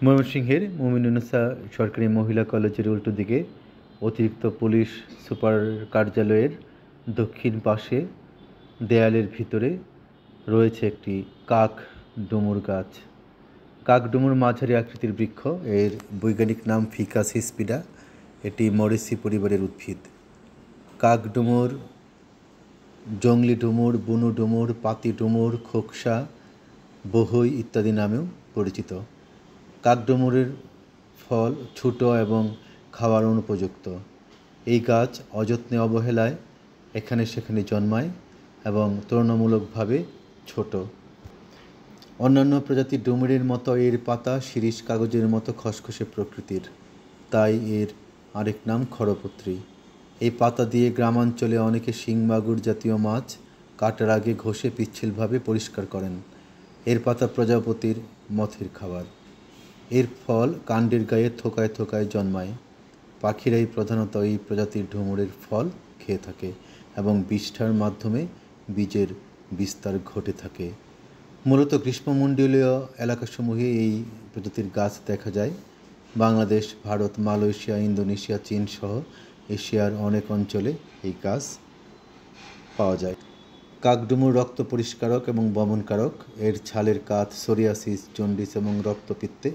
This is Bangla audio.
ময়মনসিংহের মুমিনুন্নেছা সরকারি মহিলা কলেজের উল্টো দিকে অতিরিক্ত পুলিশ সুপার কার্যালয়ের দক্ষিণ পাশে দেয়ালের ভিতরে রয়েছে একটি কাক ডুমুর গাছ। কাক ডুমুর মাঝারি আকৃতির বৃক্ষ। এর বৈজ্ঞানিক নাম ফিকাস হিস্পিডা। এটি মরেসি পরিবারের উদ্ভিদ। কাক ডুমুর, জংলি ডুমুর, বুনো ডুমুর, পাতি ডুমুর, খোকসা, বহই ইত্যাদি নামেও পরিচিত। কাকডুমুরের ফল ছোট এবং খাওয়ার অনুপযুক্ত। এই গাছ অযত্নে অবহেলায় এখানে সেখানে জন্মায় এবং তুলনামূলকভাবে ছোট। অন্যান্য প্রজাতির ডুমুরের মতো এর পাতা শিরীষ কাগজের মতো খসখসে প্রকৃতির, তাই এর আরেক নাম খড়পত্রী। এই পাতা দিয়ে গ্রামাঞ্চলে অনেকে শিং মাগুর জাতীয় মাছ কাটার আগে ঘষে পিচ্ছিলভাবে পরিষ্কার করেন। এর পাতা প্রজাপতির মথের খাবার। এর ফল কাণ্ডের গায়ে থোকায় থোকায় জন্মায়। পাখিরাই প্রধানত এই প্রজাতির ডুমুরের ফল খেয়ে থাকে এবং বিষ্ঠার মাধ্যমে বীজের বিস্তার ঘটে থাকে। মূলত গ্রীষ্মমণ্ডলীয় এলাকাসমূহে এই প্রজাতির গাছ দেখা যায়। বাংলাদেশ, ভারত, মালয়েশিয়া, ইন্দোনেশিয়া, চীন সহ এশিয়ার অনেক অঞ্চলে এই গাছ পাওয়া যায়। কাকডুমুর রক্ত পরিষ্কারক এবং বমনকারক। এর ছালের কাঠ সোরিয়াসিস, জন্ডিস এবং রক্তপিত্তে